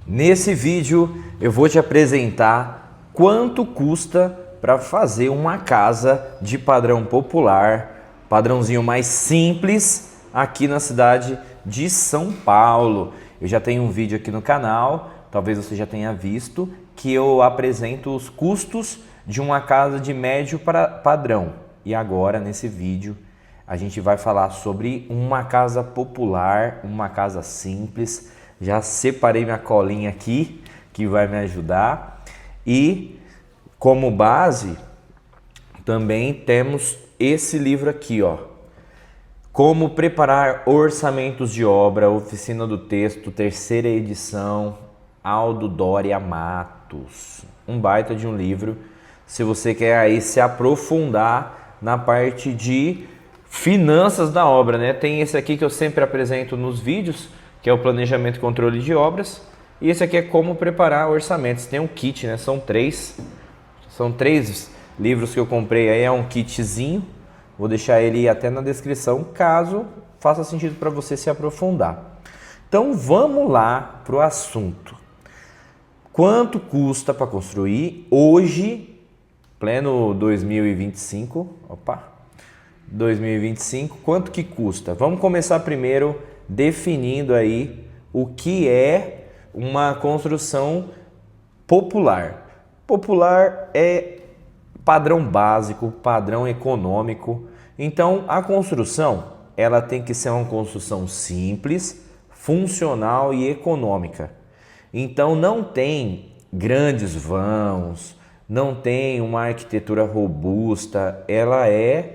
Nesse vídeo eu vou te apresentar quanto custa para fazer uma casa de padrão popular, padrãozinho mais simples aqui na cidade de São Paulo. Eu já tenho um vídeo aqui no canal, talvez você já tenha visto, que eu apresento os custos de uma casa de médio padrão. E agora nesse vídeo a gente vai falar sobre uma casa popular, uma casa simples. Já separei minha colinha aqui, que vai me ajudar. E como base, também temos esse livro aqui, ó. Como preparar orçamentos de obra, oficina do texto, terceira edição, Aldo Doria Matos. Um baita de um livro, se você quer aí se aprofundar na parte de finanças da obra, né? Tem esse aqui que eu sempre apresento nos vídeos, que é o planejamento e controle de obras, e esse aqui é como preparar orçamentos. Tem um kit, né? São três livros que eu comprei aí, é um kitzinho. Vou deixar ele até na descrição, caso faça sentido para você se aprofundar. Então vamos lá para o assunto. Quanto custa para construir hoje, pleno 2025? 2025, quanto que custa? Vamos começar primeiro definindo aí o que é uma construção popular. Popular é padrão básico, padrão econômico. Então a construção, ela tem que ser uma construção simples, funcional e econômica. Então não tem grandes vãos, não tem uma arquitetura robusta, ela é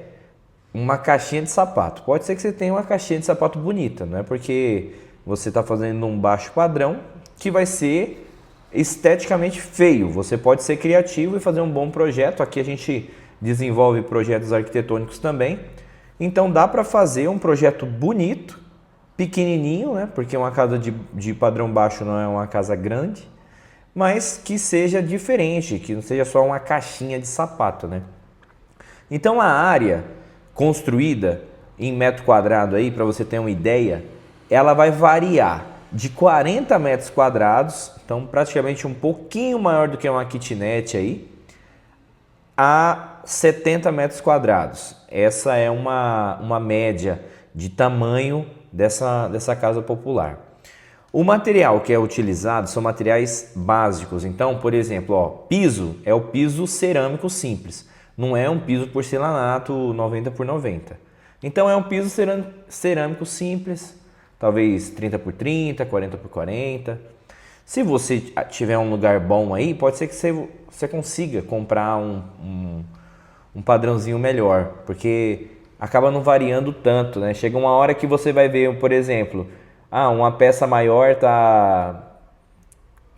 uma caixinha de sapato. Pode ser que você tenha uma caixinha de sapato bonita, não é porque você está fazendo um baixo padrão que vai ser esteticamente feio. Você pode ser criativo e fazer um bom projeto. Aqui a gente desenvolve projetos arquitetônicos também. Então dá para fazer um projeto bonito, pequenininho, né? Porque uma casa de padrão baixo não é uma casa grande, mas que seja diferente, que não seja só uma caixinha de sapato, né? Então a área construída em metro quadrado aí, para você ter uma ideia, ela vai variar de 40 metros quadrados, então praticamente um pouquinho maior do que uma kitnet aí, a 70 metros quadrados. Essa é uma média de tamanho dessa casa popular. O material que é utilizado são materiais básicos. Então, por exemplo, ó, piso é o piso cerâmico simples. Não é um piso porcelanato 90 por 90. Então é um piso cerâmico simples, talvez 30 por 30, 40 por 40. Se você tiver um lugar bom aí, pode ser que você consiga comprar um padrãozinho melhor, porque acaba não variando tanto, né? Chega uma hora que você vai ver, por exemplo, uma peça maior tá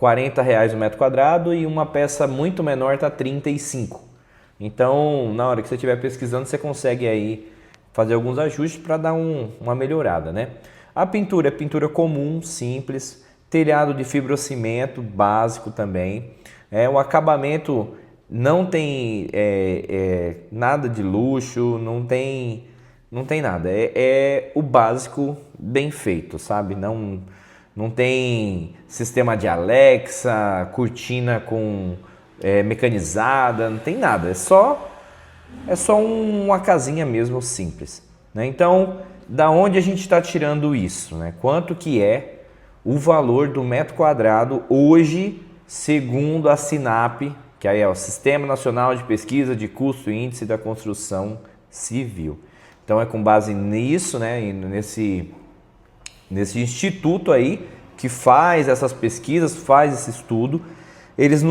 R$40 o metro quadrado e uma peça muito menor tá 35. Então, na hora que você estiver pesquisando, você consegue aí fazer alguns ajustes para dar uma melhorada, né? A pintura é pintura comum, simples, telhado de fibrocimento, básico também. O acabamento não tem nada de luxo, não tem nada. É o básico bem feito, sabe? Não tem sistema de Alexa, cortina com mecanizada, não tem nada, é só uma casinha mesmo simples, né? Então, da onde a gente está tirando isso, né? Quanto que é o valor do metro quadrado hoje, segundo a SINAP, que aí é o Sistema Nacional de Pesquisa de Custo e Índice da Construção Civil. Então é com base nisso, né, e nesse instituto aí que faz essas pesquisas, faz esse estudo. Eles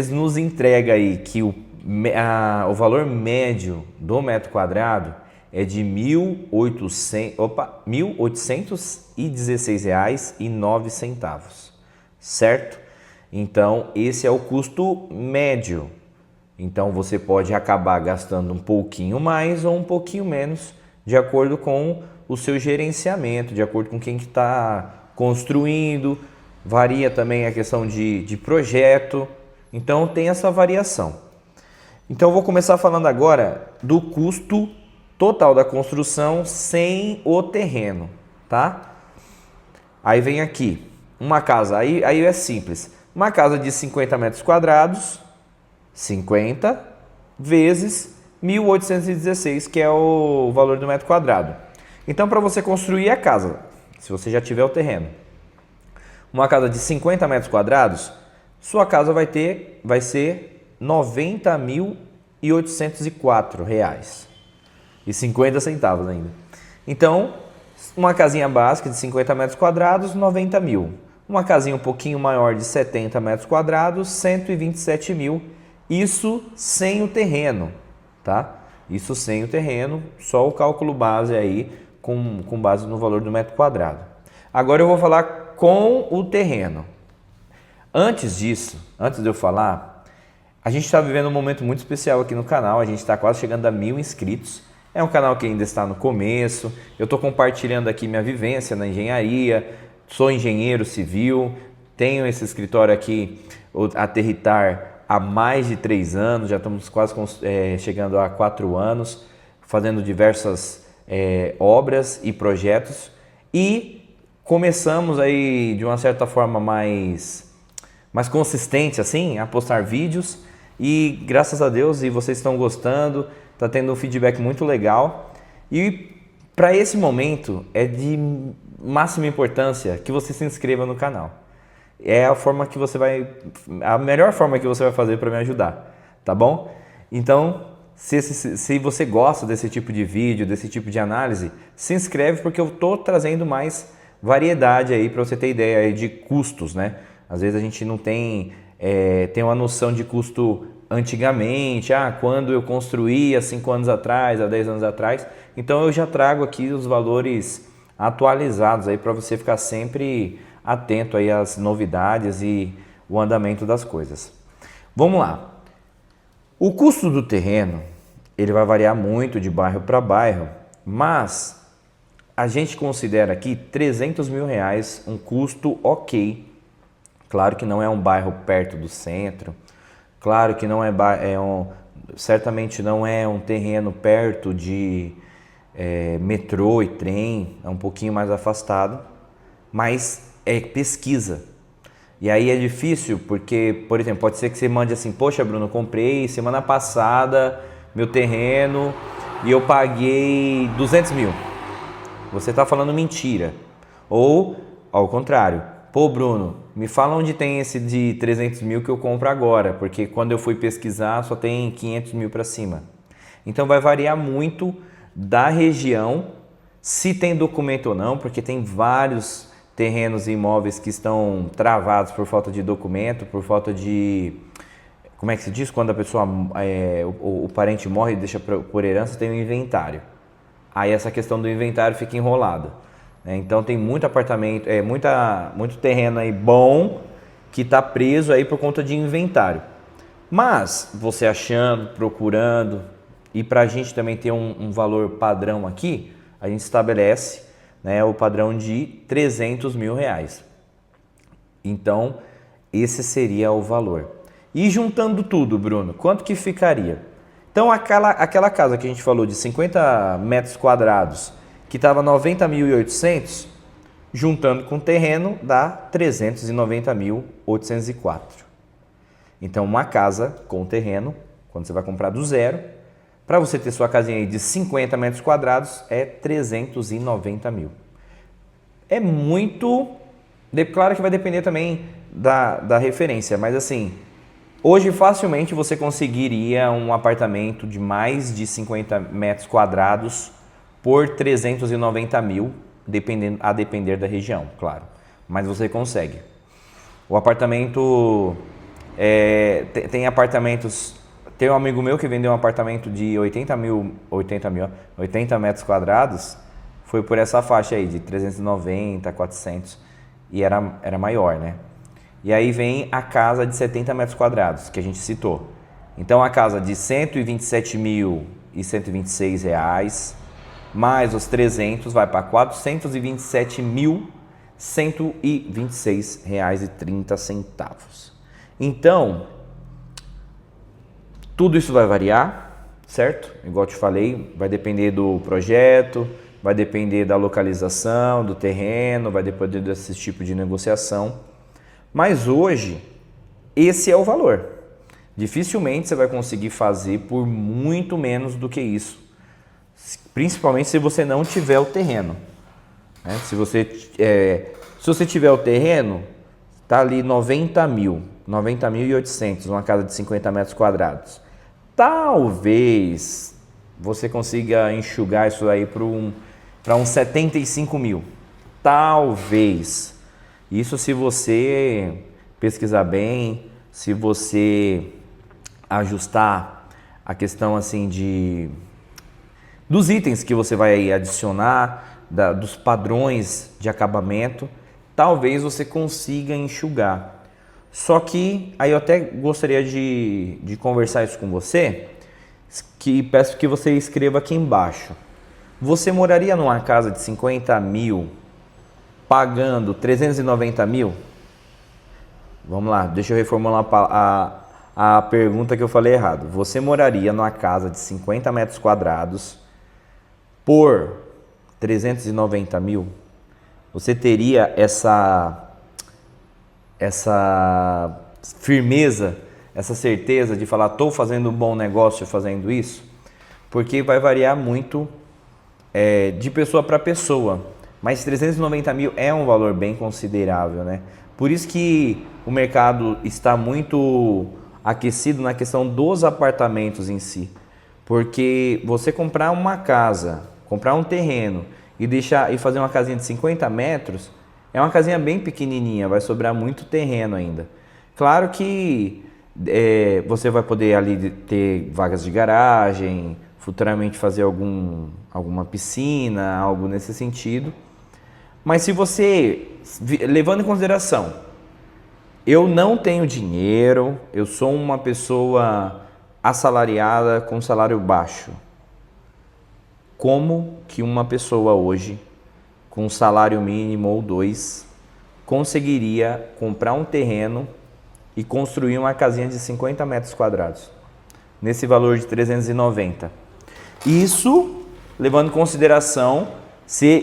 nos entregam aí que o valor médio do metro quadrado é de R$ 1.816,09, certo? Então, esse é o custo médio. Então, você pode acabar gastando um pouquinho mais ou um pouquinho menos, de acordo com o seu gerenciamento, de acordo com quem que está construindo. Varia também a questão de projeto, então tem essa variação. Então eu vou começar falando agora do custo total da construção sem o terreno, tá? Aí vem aqui, uma casa, aí é simples, uma casa de 50 metros quadrados, 50 vezes 1.816, que é o valor do metro quadrado. Então, para você construir a casa, se você já tiver o terreno, uma casa de 50 metros quadrados, sua casa vai ser R$ 90.804,50 ainda. Então, uma casinha básica de 50 metros quadrados, 90 mil. Uma casinha um pouquinho maior de 70 metros quadrados, 127 mil. Isso sem o terreno, tá? Isso sem o terreno, só o cálculo base aí, com base no valor do metro quadrado. Agora eu vou falar com o terreno. Antes disso, antes de eu falar, a gente está vivendo um momento muito especial aqui no canal, a gente está quase chegando a 1.000 inscritos. É um canal que ainda está no começo, eu estou compartilhando aqui minha vivência na engenharia, sou engenheiro civil, tenho esse escritório aqui, a Territar, há mais de 3 anos, já estamos quase chegando a 4 anos, fazendo diversas obras e projetos, e começamos aí de uma certa forma mais consistente assim, a postar vídeos, e graças a Deus, e vocês estão gostando, está tendo um feedback muito legal. E para esse momento é de máxima importância que você se inscreva no canal. É a melhor forma que você vai fazer para me ajudar, tá bom? Então, se você gosta desse tipo de vídeo, desse tipo de análise, se inscreve, porque eu estou trazendo mais variedade aí para você ter ideia aí de custos, né? Às vezes a gente não tem uma noção de custo antigamente, quando eu construí há 5 anos atrás, há 10 anos atrás. Então eu já trago aqui os valores atualizados aí para você ficar sempre atento aí às novidades e o andamento das coisas. Vamos lá. O custo do terreno, ele vai variar muito de bairro para bairro, mas a gente considera aqui R$300 mil um custo ok. Claro que não é um bairro perto do centro, claro que não certamente não é um terreno perto de metrô e trem, é um pouquinho mais afastado, mas é pesquisa. E aí é difícil porque, por exemplo, pode ser que você mande assim: poxa, Bruno, eu comprei semana passada meu terreno e eu paguei 200 mil. Você está falando mentira. Ou, ao contrário, pô, Bruno, me fala onde tem esse de 300 mil que eu compro agora, porque quando eu fui pesquisar só tem 500 mil para cima. Então vai variar muito da região, se tem documento ou não, porque tem vários terrenos e imóveis que estão travados por falta de documento, por falta de... Como é que se diz? Quando a pessoa, o parente morre e deixa por herança, tem um inventário. Aí essa questão do inventário fica enrolada. Então tem muito apartamento, muito terreno aí bom que está preso aí por conta de inventário. Mas você achando, procurando, e para a gente também ter um valor padrão aqui, a gente estabelece, né, o padrão de R$300 mil. Então esse seria o valor. E juntando tudo, Bruno, quanto que ficaria? Então aquela casa que a gente falou de 50 metros quadrados, que estava 90.800, juntando com o terreno, dá 390.804. Então, uma casa com terreno, quando você vai comprar do zero, para você ter sua casinha aí de 50 metros quadrados, é 390 mil. É muito... Claro que vai depender também da referência, mas assim, hoje facilmente você conseguiria um apartamento de mais de 50 metros quadrados por 390 mil, a depender da região, claro. Mas você consegue. O apartamento... tem apartamentos... Tem um amigo meu que vendeu um apartamento de 80 metros quadrados, foi por essa faixa aí, de 390, 400, e era maior, né? E aí vem a casa de 70 metros quadrados, que a gente citou. Então a casa de R$ 127.126, mais os 300 vai para R$ 427.126,30. Então, tudo isso vai variar, certo? Igual eu te falei, vai depender do projeto, vai depender da localização, do terreno, vai depender desse tipo de negociação. Mas hoje, esse é o valor. Dificilmente você vai conseguir fazer por muito menos do que isso. Principalmente se você não tiver o terreno. Né? Se você tiver o terreno, está ali 90.800, uma casa de 50 metros quadrados. Talvez você consiga enxugar isso aí para uns 75 mil. Talvez. Isso se você pesquisar bem, se você ajustar a questão assim dos itens que você vai adicionar, dos padrões de acabamento, talvez você consiga enxugar. Só que aí eu até gostaria de conversar isso com você, que peço que você escreva aqui embaixo. Você moraria numa casa de 50 mil pagando 390 mil? Vamos lá, deixa eu reformular a pergunta que eu falei errado. Você moraria numa casa de 50 metros quadrados por 390 mil? Você teria essa firmeza, essa certeza de falar, estou fazendo um bom negócio fazendo isso? Porque vai variar muito de pessoa para pessoa, mas 390 mil é um valor bem considerável, né? Por isso que o mercado está muito aquecido na questão dos apartamentos em si, porque você comprar uma casa, comprar um terreno e fazer uma casinha de 50 metros, é uma casinha bem pequenininha, vai sobrar muito terreno ainda. Claro que você vai poder ali ter vagas de garagem, futuramente fazer alguma piscina, algo nesse sentido. Mas se você, levando em consideração, eu não tenho dinheiro, eu sou uma pessoa assalariada com salário baixo. Como que uma pessoa hoje, com um salário mínimo ou 2, conseguiria comprar um terreno e construir uma casinha de 50 metros quadrados, nesse valor de 390? Isso levando em consideração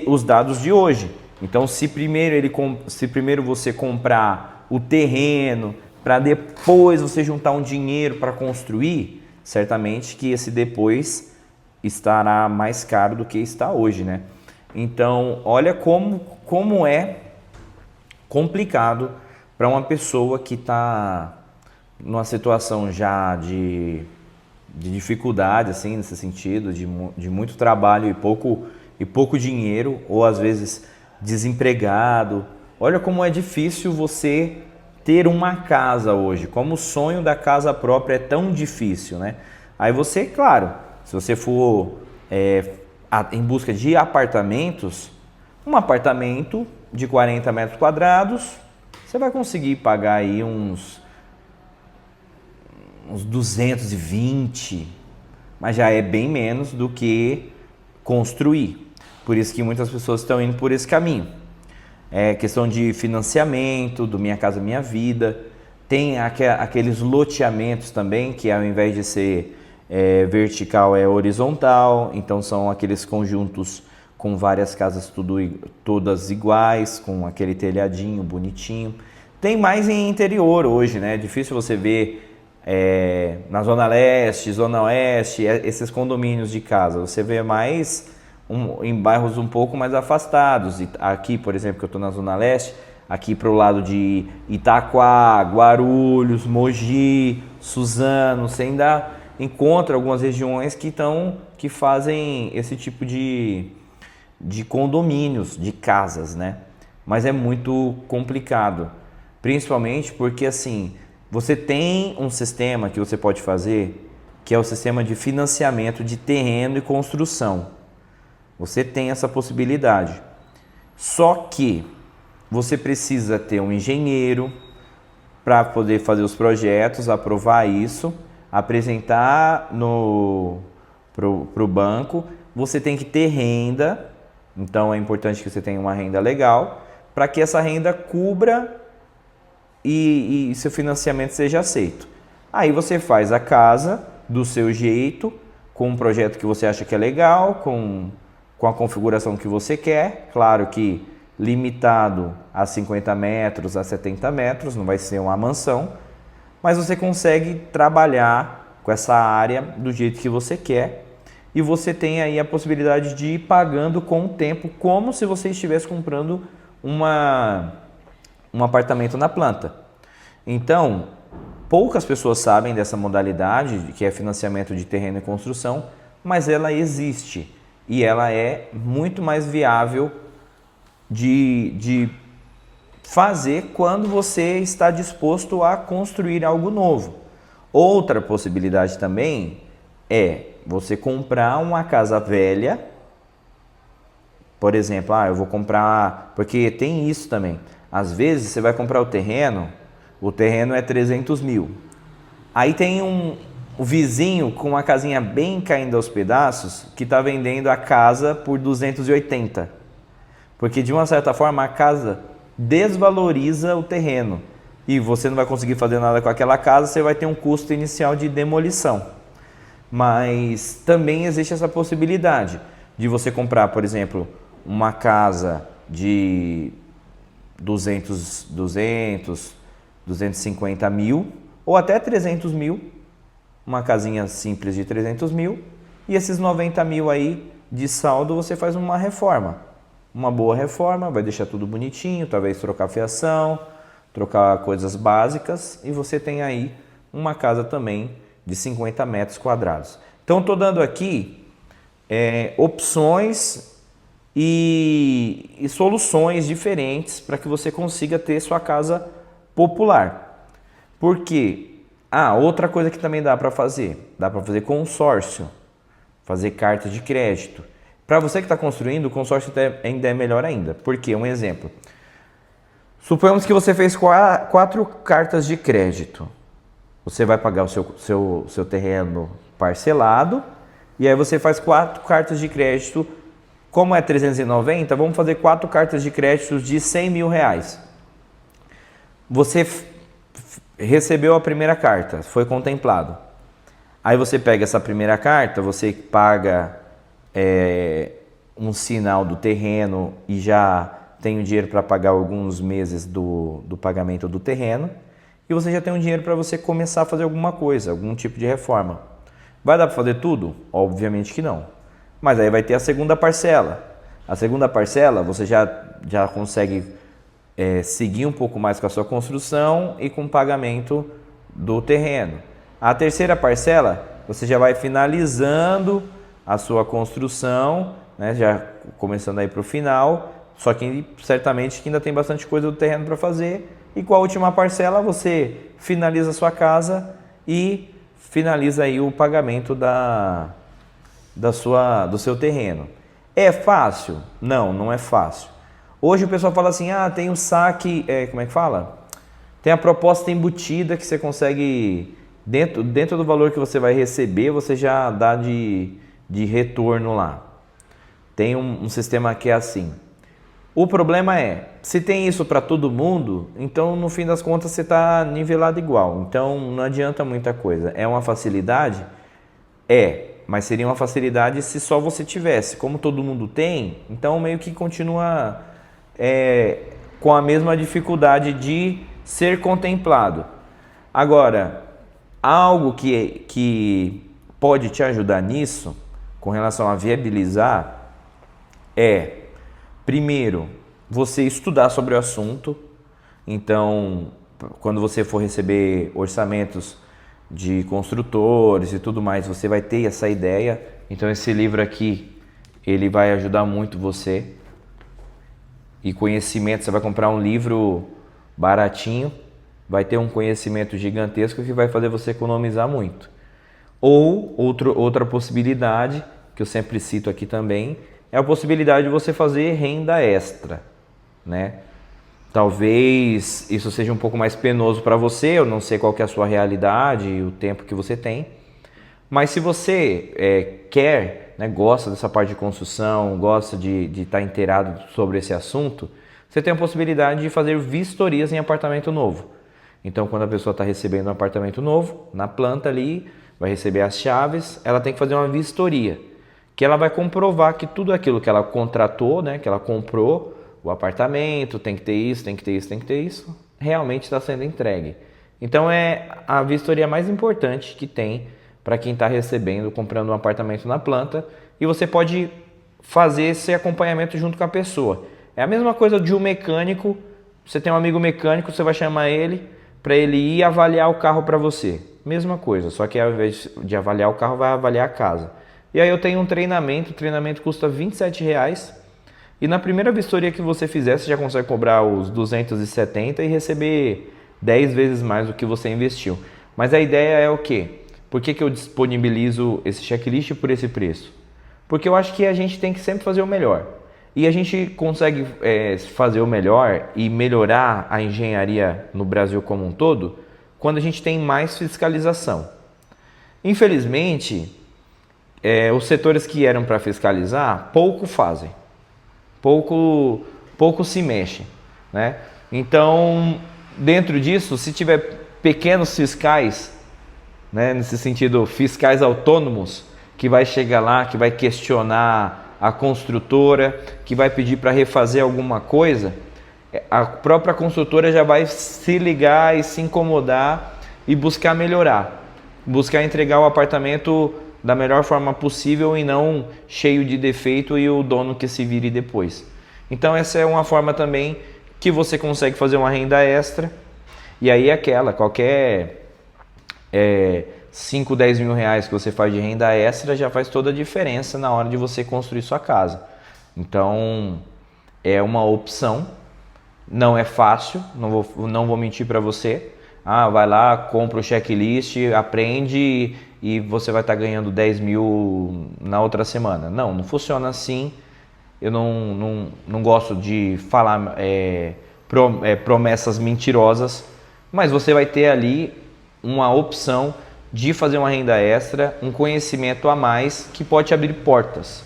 os dados de hoje. Então, se primeiro você comprar o terreno, para depois você juntar um dinheiro para construir, certamente que esse depois estará mais caro do que está hoje, né? Então, olha como é complicado para uma pessoa que está numa situação já de dificuldade, assim, nesse sentido, de muito trabalho e pouco dinheiro, ou às vezes desempregado. Olha como é difícil você ter uma casa hoje, como o sonho da casa própria é tão difícil, né? Aí você, claro, se você for em busca de apartamentos, um apartamento de 40 metros quadrados, você vai conseguir pagar aí uns 220, mas já é bem menos do que construir. Por isso que muitas pessoas estão indo por esse caminho. É questão de financiamento, do Minha Casa Minha Vida. Tem aqueles loteamentos também, que ao invés de ser vertical é horizontal. Então são aqueles conjuntos com várias casas todas iguais, com aquele telhadinho bonitinho. Tem mais em interior hoje, né? É difícil você ver na Zona Leste, Zona Oeste, esses condomínios de casa. Você vê mais em bairros um pouco mais afastados. Aqui, por exemplo, que eu estou na Zona Leste, aqui para o lado de Itaquá, Guarulhos, Mogi, Suzano, você ainda encontra algumas regiões que fazem esse tipo de condomínios, de casas, né? Mas é muito complicado, principalmente porque assim, você tem um sistema que você pode fazer, que é o sistema de financiamento de terreno e construção. Você tem essa possibilidade. Só que você precisa ter um engenheiro para poder fazer os projetos, aprovar isso, apresentar pro banco. Você tem que ter renda, então é importante que você tenha uma renda legal, para que essa renda cubra e seu financiamento seja aceito. Aí você faz a casa do seu jeito, com um projeto que você acha que é legal, com com a configuração que você quer, claro que limitado a 50 metros, a 70 metros, não vai ser uma mansão, mas você consegue trabalhar com essa área do jeito que você quer e você tem aí a possibilidade de ir pagando com o tempo, como se você estivesse comprando um apartamento na planta. Então, poucas pessoas sabem dessa modalidade, que é financiamento de terreno e construção, mas ela existe e ela é muito mais viável de fazer quando você está disposto a construir algo novo. Outra possibilidade também é você comprar uma casa velha, por exemplo, eu vou comprar, porque tem isso também, às vezes você vai comprar o terreno é 300 mil, aí tem um vizinho com uma casinha bem caindo aos pedaços que está vendendo a casa por 280, porque de uma certa forma a casa desvaloriza o terreno e você não vai conseguir fazer nada com aquela casa, você vai ter um custo inicial de demolição. Mas também existe essa possibilidade de você comprar, por exemplo, uma casa de 250 mil ou até 300 mil, uma casinha simples de 300 mil, e esses 90 mil aí de saldo você faz uma reforma. Uma boa reforma, vai deixar tudo bonitinho, talvez trocar fiação, trocar coisas básicas e você tem aí uma casa também de 50 metros quadrados. Então estou dando aqui opções e soluções diferentes para que você consiga ter sua casa popular. Porque, outra coisa que também dá para fazer consórcio, fazer carta de crédito. Para você que está construindo, o consórcio ainda é melhor ainda. Porque, um exemplo, suponhamos que você fez 4 cartas de crédito. Você vai pagar o seu terreno parcelado e aí você faz 4 cartas de crédito. Como é 390, vamos fazer 4 cartas de crédito de 100 mil reais. Você recebeu a primeira carta, foi contemplado. Aí você pega essa primeira carta, você paga um sinal do terreno e já tem o dinheiro para pagar alguns meses do pagamento do terreno. E você já tem um dinheiro para você começar a fazer alguma coisa, algum tipo de reforma. Vai dar para fazer tudo? Obviamente que não. Mas aí vai ter a segunda parcela. A segunda parcela você já consegue seguir um pouco mais com a sua construção e com o pagamento do terreno. A terceira parcela você já vai finalizando a sua construção, né, já começando aí para o final, só que certamente que ainda tem bastante coisa do terreno para fazer. E com a última parcela você finaliza a sua casa e finaliza aí o pagamento do seu terreno. É fácil? Não, não é fácil. Hoje o pessoal fala assim, tem o saque, como é que fala? Tem a proposta embutida que você consegue, dentro do valor que você vai receber, você já dá de retorno lá. Tem um sistema que é assim. O problema é, se tem isso para todo mundo, então no fim das contas você está nivelado igual. Então não adianta muita coisa. É uma facilidade? Mas seria uma facilidade se só você tivesse. Como todo mundo tem, então meio que continua com a mesma dificuldade de ser contemplado. Agora, algo que pode te ajudar nisso, com relação a viabilizar, primeiro, você estudar sobre o assunto. Então, quando você for receber orçamentos de construtores e tudo mais, você vai ter essa ideia. Então, esse livro aqui, ele vai ajudar muito você. E conhecimento, você vai comprar um livro baratinho, vai ter um conhecimento gigantesco que vai fazer você economizar muito. Ou outra possibilidade, que eu sempre cito aqui também, é a possibilidade de você fazer renda extra, né? Talvez isso seja um pouco mais penoso para você, eu não sei qual que é a sua realidade e o tempo que você tem, mas se você quer, né, gosta dessa parte de construção, gosta de estar inteirado sobre esse assunto, você tem a possibilidade de fazer vistorias em apartamento novo. Então, quando a pessoa está recebendo um apartamento novo, na planta ali, vai receber as chaves, ela tem que fazer uma vistoria, que ela vai comprovar que tudo aquilo que ela contratou, né, que ela comprou, o apartamento, tem que ter isso, tem que ter isso, tem que ter isso, realmente está sendo entregue. Então é a vistoria mais importante que tem para quem está recebendo, comprando um apartamento na planta, e você pode fazer esse acompanhamento junto com a pessoa. É a mesma coisa de um mecânico, você tem um amigo mecânico, você vai chamar ele para ele ir avaliar o carro para você. Mesma coisa, só que ao invés de avaliar o carro, vai avaliar a casa. E aí eu tenho um treinamento, o treinamento custa R$27, e na primeira vistoria que você fizer, você já consegue cobrar os 270 e receber 10 vezes mais do que você investiu. Mas a ideia é o quê? Por que eu disponibilizo esse checklist por esse preço? Porque eu acho que a gente tem que sempre fazer o melhor. E a gente consegue fazer o melhor e melhorar a engenharia no Brasil como um todo quando a gente tem mais fiscalização. Infelizmente, os setores que eram para fiscalizar pouco fazem, pouco se mexe, né? Então, dentro disso, se tiver pequenos fiscais, né, nesse sentido, fiscais autônomos, que vai chegar lá, que vai questionar a construtora, que vai pedir para refazer alguma coisa, a própria construtora já vai se ligar e se incomodar e buscar melhorar, buscar entregar o apartamento da melhor forma possível e não cheio de defeito e o dono que se vire depois. Então essa é uma forma também que você consegue fazer uma renda extra, e aí qualquer 5, 10 mil reais que você faz de renda extra já faz toda a diferença na hora de você construir sua casa. Então é uma opção, não é fácil, não vou mentir para você. Vai lá, compra o checklist, aprende e você vai estar ganhando 10 mil na outra semana. Não funciona assim. Eu não gosto de falar promessas mentirosas, mas você vai ter ali uma opção de fazer uma renda extra, um conhecimento a mais que pode abrir portas.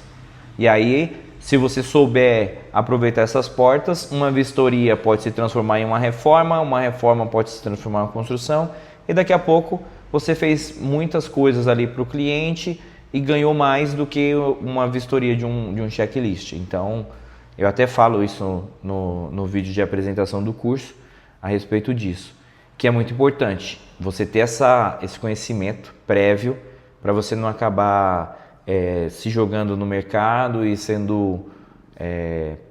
E aí, se você souber aproveitar essas portas, uma vistoria pode se transformar em uma reforma pode se transformar em uma construção, e daqui a pouco você fez muitas coisas ali para o cliente e ganhou mais do que uma vistoria de um checklist. Então, eu até falo isso no vídeo de apresentação do curso a respeito disso, que é muito importante você ter esse conhecimento prévio para você não acabar se jogando no mercado e sendo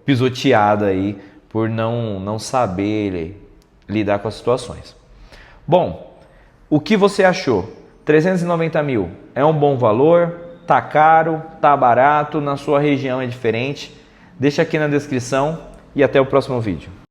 pisoteado aí por não saber lidar com as situações. Bom, o que você achou? 390 mil é um bom valor? Tá caro? Tá barato? Na sua região é diferente? Deixa aqui na descrição e até o próximo vídeo.